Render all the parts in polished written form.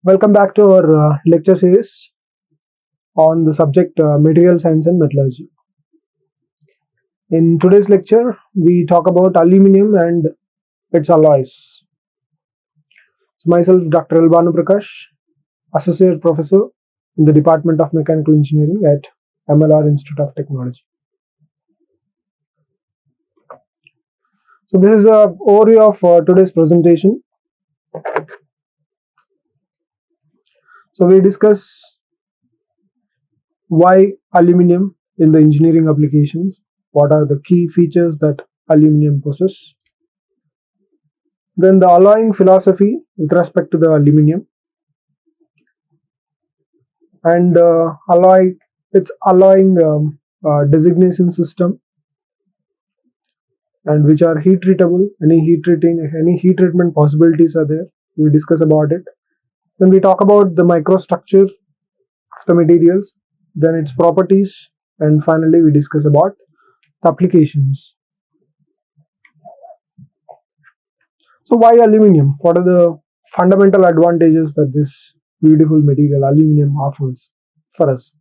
Welcome back to our lecture series on the subject Material Science and Metallurgy. In today's lecture, we talk about aluminium and its alloys. So myself, Dr. Bhanu Prakash, Associate Professor in the Department of Mechanical Engineering at MLR Institute of Technology. So this is an overview of today's presentation. So we discuss why aluminium in the engineering applications, what are the key features that aluminium possesses, then the alloying philosophy with respect to the aluminium, and its alloying designation system, and which are heat treatable, any heat treatment possibilities are there, we discuss about it. Then we talk about the microstructure of the materials, then its properties, and finally we discuss about the applications. So why aluminium? What are the fundamental advantages that this beautiful material aluminium offers for us?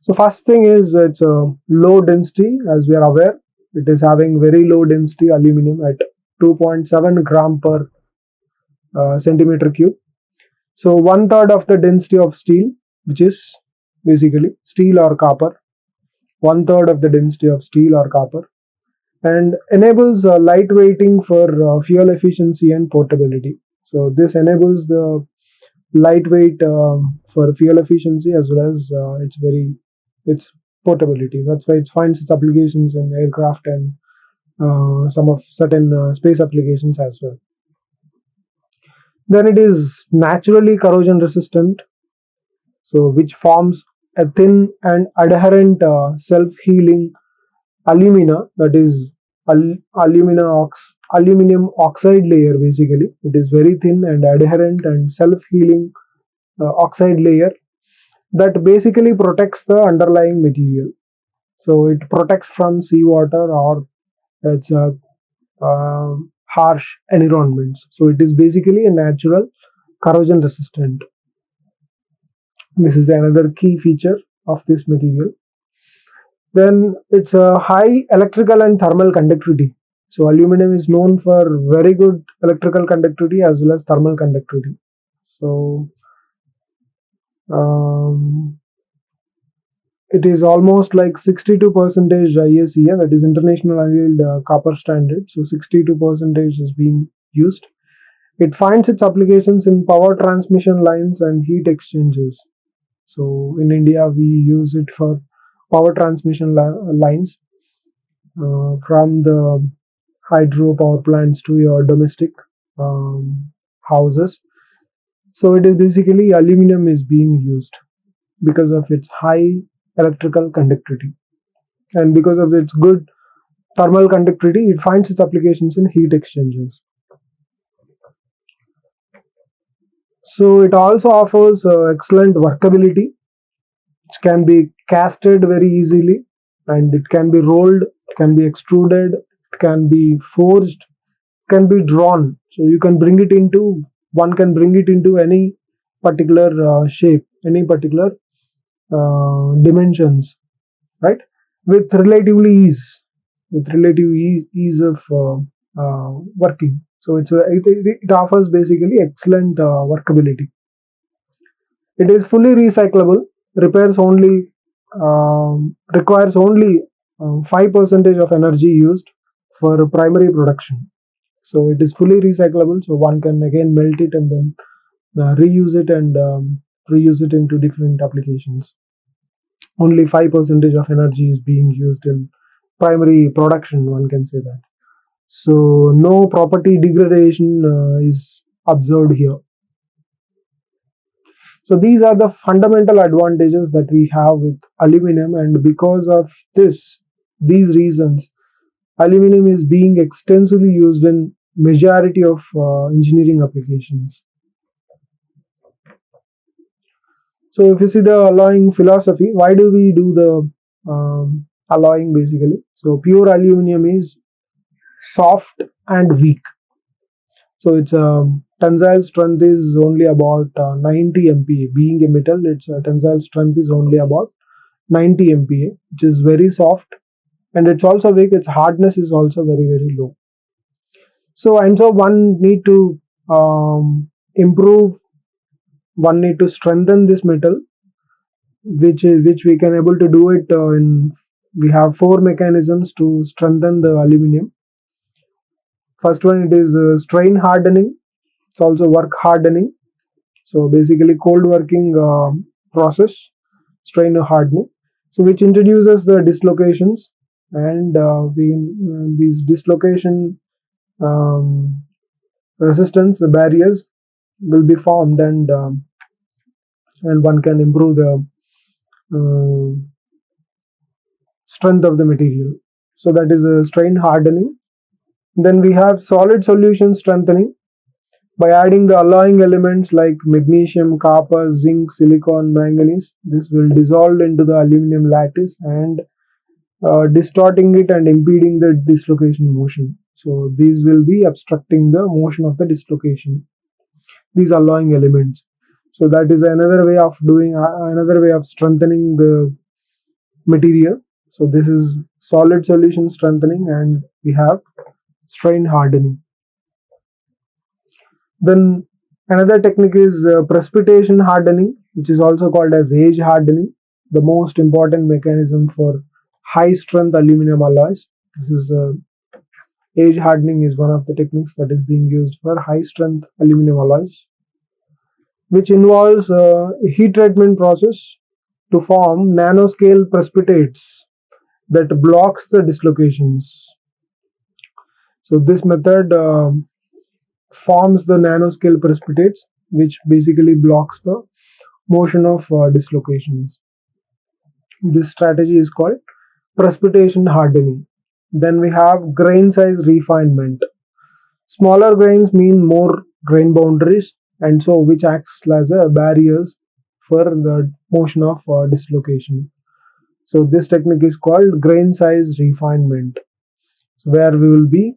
So first thing is it's a low density. As we are aware, it is having very low density aluminium at 2.7 gram per centimeter cube. So 1/3 of the density of steel, which is basically steel or copper, 1/3 of the density of steel or copper, and enables lightweighting for fuel efficiency and portability. So this enables the lightweight for fuel efficiency as well as its portability. That's why it finds its applications in aircraft and some of certain space applications as well. Then it is naturally corrosion resistant, so which forms a thin and adherent self-healing alumina, that is aluminum oxide layer. Basically it is very thin and adherent and self-healing oxide layer that basically protects the underlying material. So it protects from seawater or its harsh environments. So it is basically a natural corrosion resistant. This is another key feature of this material. Then it's a high electrical and thermal conductivity. So aluminum is known for very good electrical conductivity as well as thermal conductivity. So it is almost like 62% ISEA, that is International Annual Copper Standard. So 62% is being used. It finds its applications in power transmission lines and heat exchangers. So in India, we use it for power transmission lines from the hydro power plants to your domestic houses. So it is basically aluminum is being used because of its high electrical conductivity, and because of its good thermal conductivity, it finds its applications in heat exchangers. So it also offers excellent workability. It can be casted very easily, and it can be rolled, it can be extruded, it can be forged, it can be drawn. So you can bring it into one can bring it into any particular shape, any particular dimensions, right? With relative ease of working. So it offers basically excellent workability. It is fully recyclable. Repairs only requires only 5% of energy used for primary production. So it is fully recyclable. So one can again melt it and then reuse it and reuse it into different applications. Only 5% of energy is being used in primary production, one can say that. So no property degradation is observed here. So these are the fundamental advantages that we have with aluminum, and because of these reasons, aluminum is being extensively used in majority of engineering applications. So if you see the alloying philosophy, why do we do the alloying basically? So pure aluminum is soft and weak. So it's tensile strength is only about 90 MPa. Being a metal, its tensile strength is only about 90 MPa, which is very soft, and it's also weak. Its hardness is also very low. So one need to improve. One need to strengthen this metal, which we can able to do it in. We have four mechanisms to strengthen the aluminium. First one, it is strain hardening. It's also work hardening. So basically cold working process, strain hardening. So which introduces the dislocations, and these dislocation resistance, the barriers will be formed, and one can improve the uh, strength of the material. So that is a strain hardening. Then we have solid solution strengthening by adding the alloying elements like magnesium, copper, zinc, silicon, manganese. This will dissolve into the aluminum lattice and distorting it and impeding the dislocation motion. So these will be obstructing the motion of the dislocation. These alloying elements. So that is another way of doing another way of strengthening the material. So this is solid solution strengthening, and we have strain hardening. Then another technique is precipitation hardening, which is also called as edge hardening, the most important mechanism for high strength aluminum alloys. This is edge hardening is one of the techniques that is being used for high strength aluminum alloys, which involves a heat treatment process to form nanoscale precipitates that blocks the dislocations. So this method forms the nanoscale precipitates, which basically blocks the motion of dislocations. This strategy is called precipitation hardening. Then we have grain size refinement. Smaller grains mean more grain boundaries, and so which acts as a barriers for the motion of dislocation. So this technique is called grain size refinement, where we will be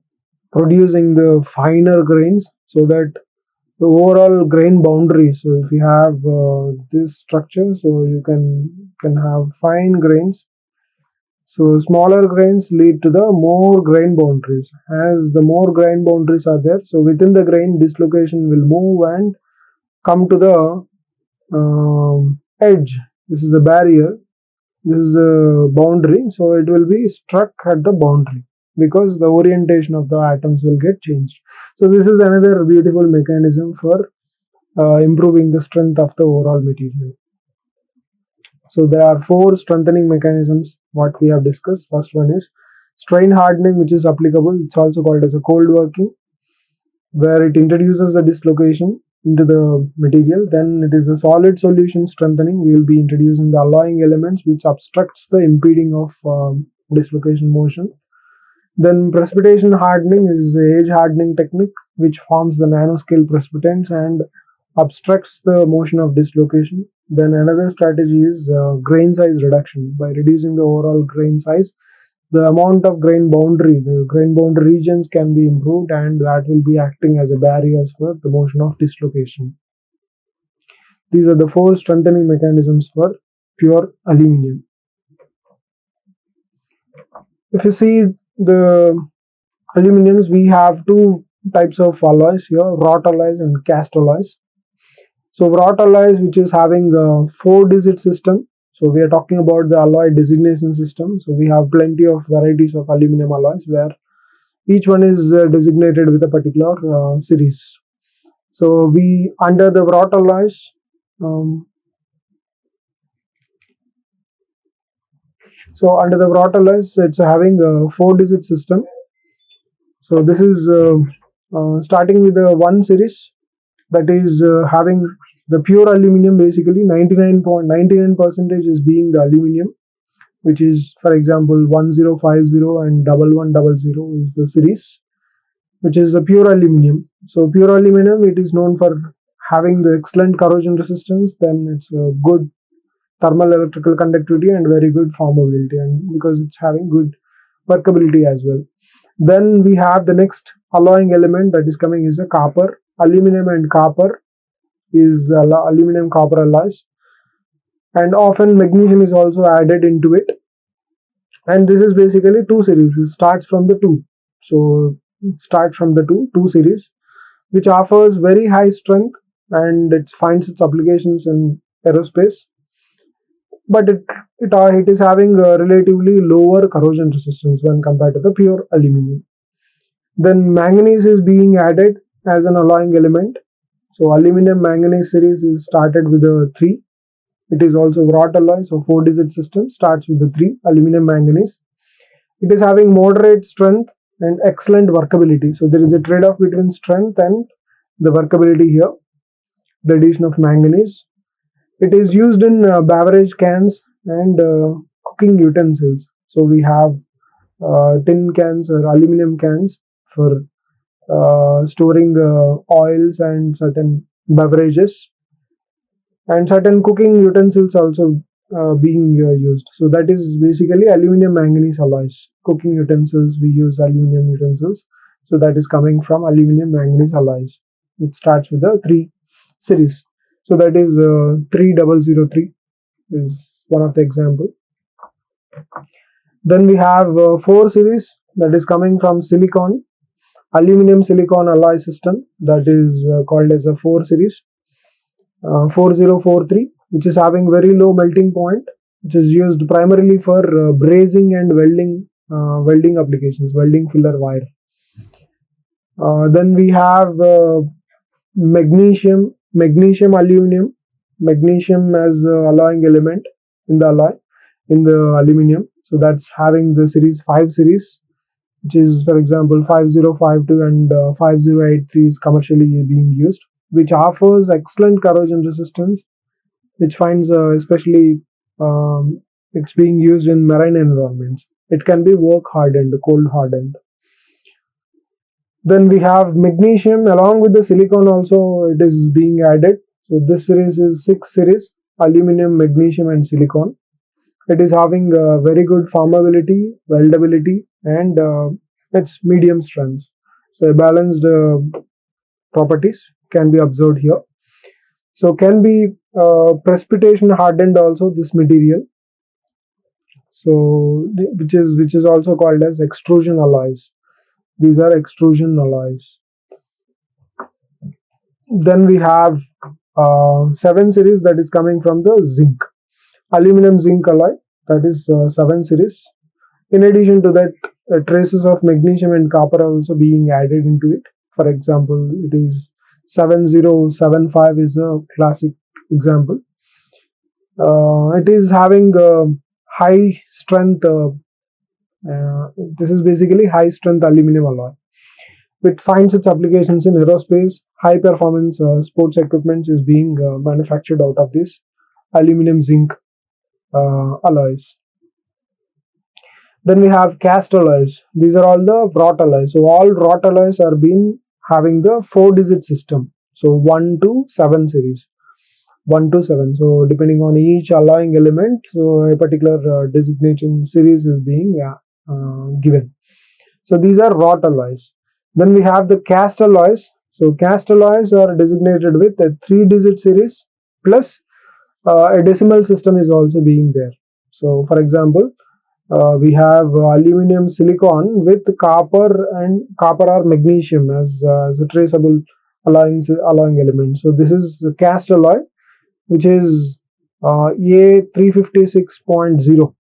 producing the finer grains so that the overall grain boundary. So if you have this structure, so you can have fine grains. So smaller grains lead to the more grain boundaries. As the more grain boundaries are there, so within the grain dislocation will move and come to the edge. This is a barrier. This is a boundary. So it will be struck at the boundary because the orientation of the atoms will get changed. So this is another beautiful mechanism for improving the strength of the overall material. So there are four strengthening mechanisms what we have discussed. First one is strain hardening, which is applicable. It's also called as a cold working, where it introduces the dislocation into the material. Then it is a solid solution strengthening. We will be introducing the alloying elements which obstructs the impeding of dislocation motion. Then precipitation hardening is the edge hardening technique, which forms the nanoscale precipitants and obstructs the motion of dislocation. Then another strategy is grain size reduction. By reducing the overall grain size, the amount of the grain boundary regions can be improved, and that will be acting as a barriers for the motion of dislocation. These are the four strengthening mechanisms for pure aluminium. If you see the aluminiums, we have two types of alloys here, wrought alloys and cast alloys. So wrought alloys, which is having a 4-digit system. So we are talking about the alloy designation system. So we have plenty of varieties of aluminum alloys where each one is designated with a particular series. So we under the wrought alloys, it's having a 4-digit system. So this is starting with the 1 series, that is having the pure aluminium. Basically 99.99% is being the aluminium, which is, for example, 1050 and 1100 is the series, which is a pure aluminium. So pure aluminium, it is known for having the excellent corrosion resistance. Then it's a good thermal electrical conductivity and very good formability, and because it's having good workability as well. Then we have the next alloying element that is coming is a copper. aluminum and copper is aluminum copper alloys, and often magnesium is also added into it. And this is basically two series. It starts from the two. So start from the two series, which offers very high strength, and it finds its applications in aerospace. But it is having a relatively lower corrosion resistance when compared to the pure aluminum. Then manganese is being added as an alloying element. So aluminum manganese series is started with a 3. It is also wrought alloy, so 4-digit system starts with the 3 aluminum manganese. It is having moderate strength and excellent workability. So there is a trade-off between strength and the workability here. The addition of manganese. It is used in beverage cans and cooking utensils. So we have tin cans or aluminum cans for storing oils and certain beverages, and certain cooking utensils also being used. So that is basically aluminum manganese alloys. Cooking utensils, we use aluminum utensils. So that is coming from aluminum manganese alloys. It starts with a 3 series. So that is 3003 is one of the example. Then we have 4 series that is coming from silicon, aluminum silicon alloy system, that is called as a 4 series. 4043, which is having very low melting point, which is used primarily for brazing and welding applications, welding filler wire. Then we have magnesium aluminum, magnesium as alloying element in the aluminum. So that's having the series 5 series, which is, for example, 5052 and 5083 is commercially being used, which offers excellent corrosion resistance, which finds especially it's being used in marine environments. It can be work hardened, cold hardened. Then we have magnesium along with the silicon also, it is being added. So this series is 6 series, aluminum, magnesium and silicon. It is having very good formability, weldability, and its medium strength. So balanced properties can be observed here. So can be precipitation hardened also, this material. So which is also called as extrusion alloys. These are extrusion alloys. Then we have 7 series that is coming from the zinc, aluminum zinc alloy, that is 7 series. In addition to that, traces of magnesium and copper are also being added into it. For example, it is 7075 is a classic example. It is having high strength. This is basically high strength aluminum alloy. It finds its applications in aerospace. High performance sports equipment is being manufactured out of this aluminum zinc alloys. Then we have cast alloys. These are all the wrought alloys. So all wrought alloys are being having the 4-digit system. So 1 to 7 series. 1 to 7. So depending on each alloying element, so a particular designation series is being given. So these are wrought alloys. Then we have the cast alloys. So cast alloys are designated with a 3-digit series plus a decimal system is also being there. So for example, we have aluminum silicon with copper or magnesium as a traceable alloying element. So this is the cast alloy, which is A356.0.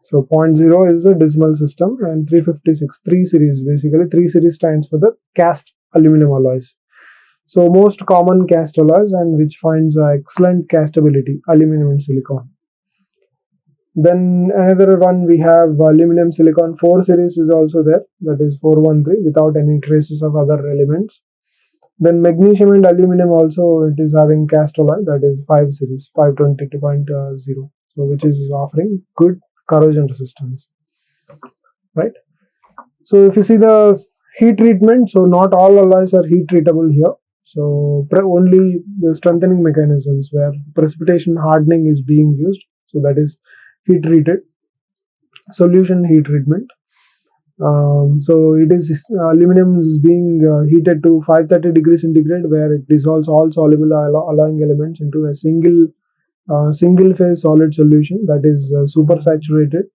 So 0.0 is the decimal system, and 356 3 series, basically 3 series stands for the cast aluminum alloys. So most common cast alloys, and which finds excellent castability, aluminum and silicon. Then another one, we have aluminum silicon 4 series is also there, that is 413 without any traces of other elements. Then magnesium and aluminum also, it is having cast alloy, that is 5 series 522.0, so which is offering good corrosion resistance, right? So if you see the heat treatment, so not all alloys are heat treatable here. So only the strengthening mechanisms where precipitation hardening is being used, so that is heat treated, solution heat treatment. So it is aluminum is being heated to 530 degrees centigrade, where it dissolves all soluble alloying elements into a single phase solid solution that is supersaturated.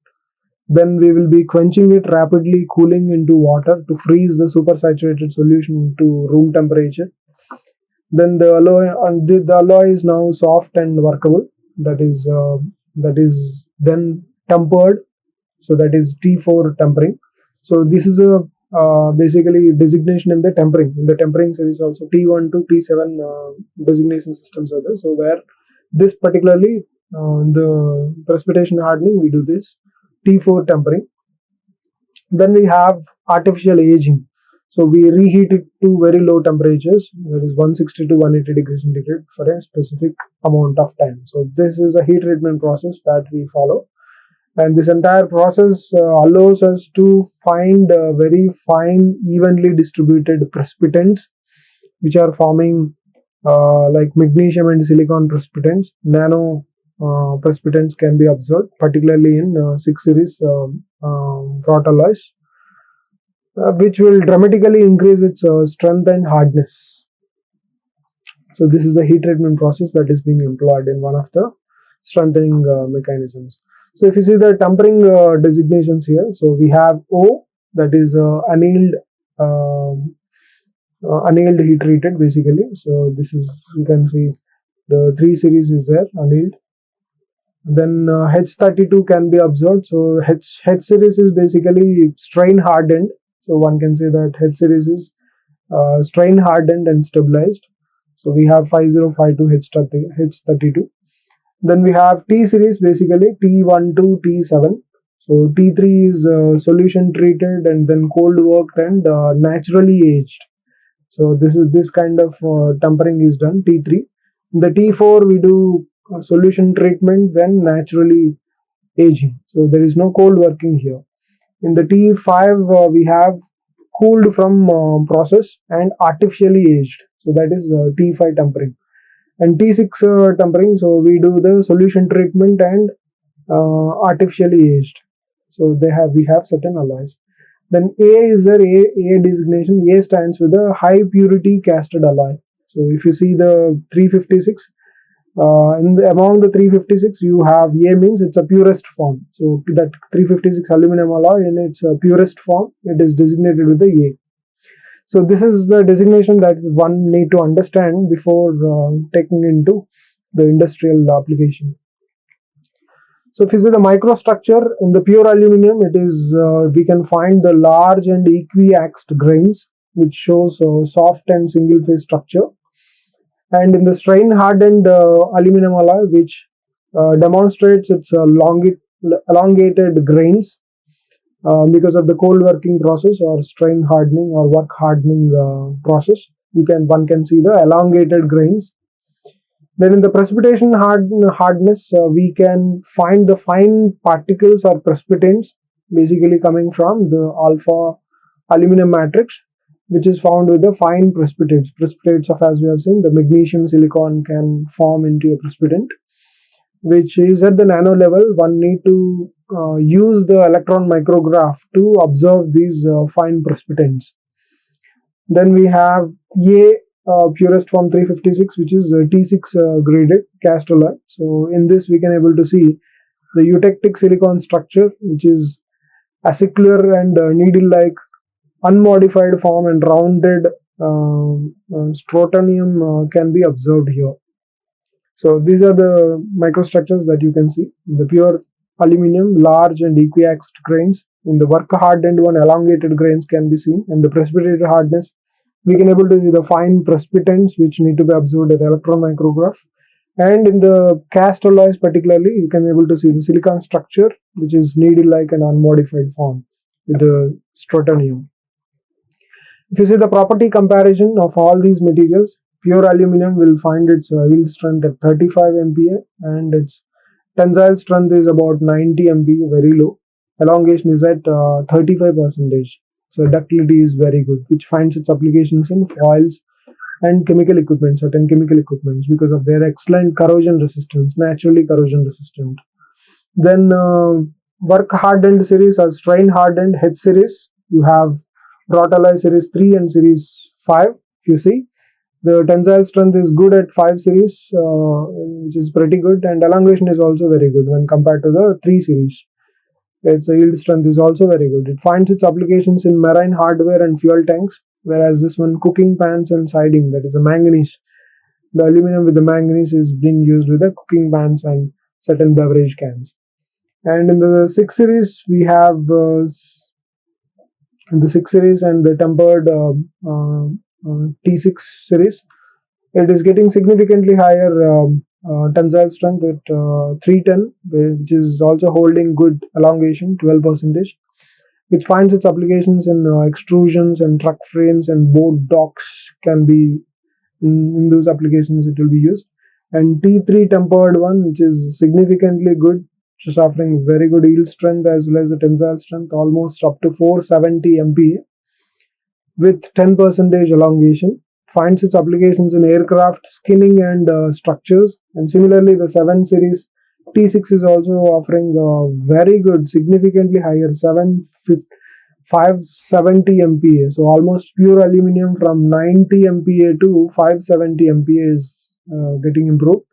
Then we will be quenching it rapidly, cooling into water to freeze the supersaturated solution to room temperature. Then the alloy is now soft and workable. That is then tempered, so that is T4 tempering. So this is a basically designation in the tempering. In the tempering series also T1 to T7 designation systems are there. So where this particularly the precipitation hardening, we do this T4 tempering. Then we have artificial aging. So we reheat it to very low temperatures, that is 160 to 180 degrees centigrade for a specific amount of time. So this is a heat treatment process that we follow, and this entire process allows us to find very fine, evenly distributed precipitants, which are forming like magnesium and silicon precipitants. Nano precipitants can be observed, particularly in 6 series wrought alloys, which will dramatically increase its strength and hardness. So this is the heat treatment process that is being employed in one of the strengthening mechanisms. So if you see the tempering designations here, so we have O, that is annealed heat treated basically. So this is, you can see the 3 series is there, annealed. Then H32 can be observed. So H series is basically strain hardened. So one can say that H series is strain hardened and stabilized. So we have 5052 H32. Then we have T series, basically T1 to T7. So T3 is solution treated and then cold worked and naturally aged. So this kind of tempering is done T3. In the T4 we do solution treatment, then naturally aging. So there is no cold working here. In the T5 we have cooled from process and artificially aged. So that is T5 tempering. And T6 tempering, so we do the solution treatment and artificially aged. So we have certain alloys. Then A is there, A designation. A stands with a high purity casted alloy. So if you see the 356, among the 356 you have A, means it's a purest form. So that 356 aluminum alloy in its purest form, it is designated with the A. So this is the designation that one need to understand before taking into the industrial application. So if you see the microstructure in the pure aluminum, it is we can find the large and equiaxed grains, which shows soft and single phase structure. And in the strain hardened aluminum alloy, which demonstrates its elongated grains because of the cold working process or strain hardening or work hardening process. One can see the elongated grains. Then in the precipitation hardness, we can find the fine particles or precipitants, basically coming from the alpha aluminum matrix, which is found with the fine precipitates. Precipitates of, as we have seen, the magnesium silicon can form into a precipitant, which is at the nano level. One need to use the electron micrograph to observe these fine precipitants. Then we have A purest form 356, which is T6 graded cast alloy. So in this we can able to see the eutectic silicon structure, which is acicular and needle-like, unmodified form, and rounded strontium can be observed here. So these are the microstructures that you can see. In the pure aluminum, large and equiaxed grains. In the work hardened one, elongated grains can be seen. And the precipitated hardness, we can able to see the fine precipitants which need to be observed at electron micrograph. And in the cast alloys particularly, you can able to see the silicon structure, which is needle-like and unmodified form with the strontium. If you see the property comparison of all these materials, pure aluminum will find its yield strength at 35 MPa and its tensile strength is about 90 MPa, very low. Elongation is at 35%. So ductility is very good, which finds its applications in foils and chemical equipment, certain chemical equipments, because of their excellent corrosion resistance, naturally corrosion resistant. Then Work hardened series or strain hardened H series. You have wrought alloy series 3 and series 5. If you see, the tensile strength is good at 5 series, which is pretty good, and elongation is also very good when compared to the 3 series. Its yield strength is also very good. It finds its applications in marine hardware and fuel tanks, whereas this one cooking pans and siding, that is a manganese. The aluminum with the manganese is being used with the cooking pans and certain beverage cans. And in the 6 series, we have the 6 series and the tempered T6 series. It is getting significantly higher tensile strength at 310, which is also holding good elongation, 12%, which finds its applications in extrusions and truck frames and boat docks can be in those applications it will be used. And T3 tempered one, which is significantly good, just offering very good yield strength as well as the tensile strength, almost up to 470 MPa with 10% elongation. Finds its applications in aircraft skinning and structures. And similarly, the 7 series T6 is also offering very good, significantly higher 570 MPa. So almost pure aluminium from 90 MPa to 570 MPa is getting improved.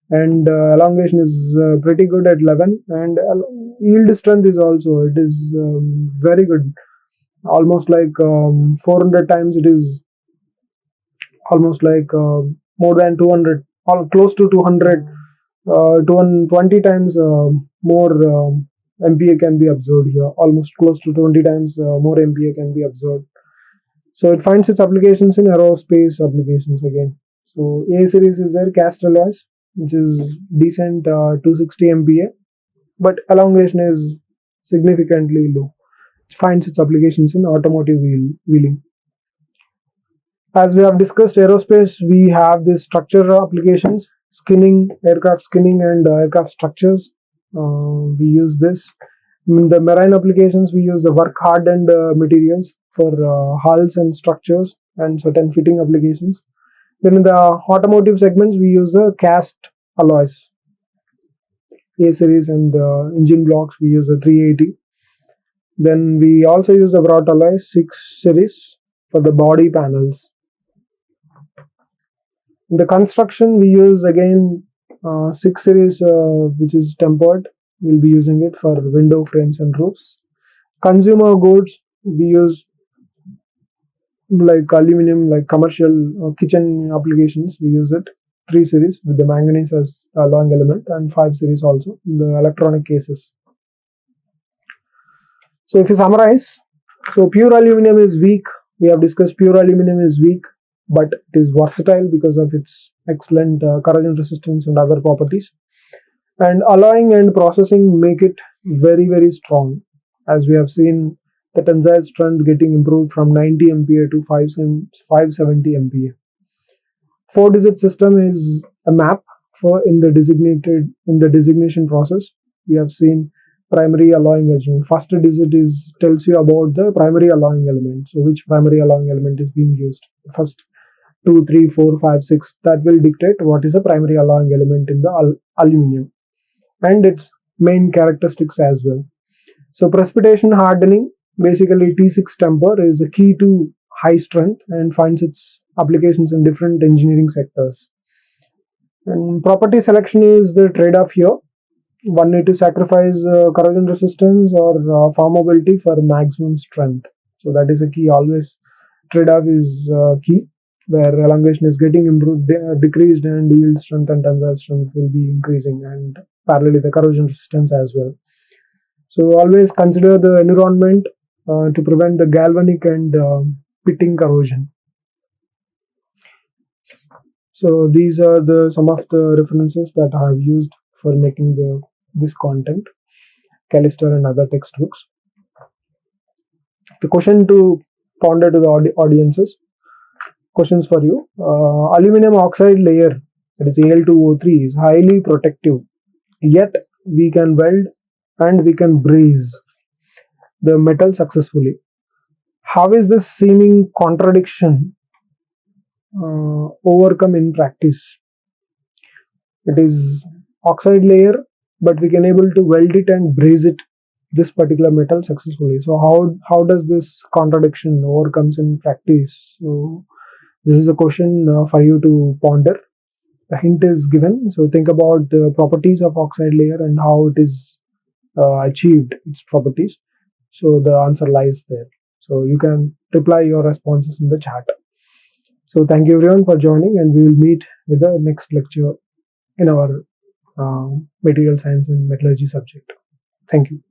And elongation is pretty good at 11, and yield strength is also, it is very good, almost like 400 times. It is almost like more than 200, or close to 200, 220 times more MPa can be absorbed here, almost close to 20 times more MPa can be absorbed. So it finds its applications in aerospace applications again. So A series is there, cast alloys, which is decent, 260 MPa, but elongation is significantly low. It finds its applications in automotive wheeling. As we have discussed aerospace, we have the structural applications, skinning, aircraft skinning and aircraft structures. We use this. In the marine applications, we use the work hardened materials for hulls and structures and certain fitting applications. Then in the automotive segments, we use the cast alloys, A series, and engine blocks, we use the 380. Then we also use the wrought alloys 6 series for the body panels. In the construction, we use again 6 series, which is tempered. We'll be using it for window frames and roofs. Consumer goods, we use like aluminum, like commercial kitchen applications. We use it 3 series with the manganese as a long element, and 5 series also in the electronic cases. So if you summarize, so pure aluminum is weak. We have discussed pure aluminum is weak, but it is versatile because of its excellent corrosion resistance and other properties. And alloying and processing make it very strong, as we have seen the tensile strength getting improved from 90 MPa to 570 MPa. 4-digit system is a map for in the designation process. We have seen primary alloying agent. First digit is tells you about the primary alloying element. So which primary alloying element is being used. First 2, 3, 4, 5, 6, that will dictate what is the primary alloying element in the aluminum and its main characteristics as well. So precipitation hardening, basically T6 temper is the key to high strength and finds its applications in different engineering sectors. And property selection is the trade-off here. One need to sacrifice corrosion resistance or formability for maximum strength. So that is a key. Always trade-off is key, where elongation is getting improved, decreased, and yield strength and tensile strength will be increasing, and parallelly the corrosion resistance as well. So always consider the environment to prevent the galvanic and pitting corrosion. So these are some of the references that I have used for making this content, Callister and other textbooks. The question to ponder to the audiences, questions for you. Aluminum oxide layer, that is Al2O3, is highly protective, yet we can weld and we can braze the metal successfully. How is this seeming contradiction overcome in practice? It is oxide layer, but we can able to weld it and braze it this particular metal successfully. So how does this contradiction overcomes in practice? So this is a question for you to ponder. The hint is given. So think about the properties of oxide layer and how it is achieved its properties. So the answer lies there. So you can reply your responses in the chat. So thank you everyone for joining, and we will meet with the next lecture in our material science and metallurgy subject. Thank you.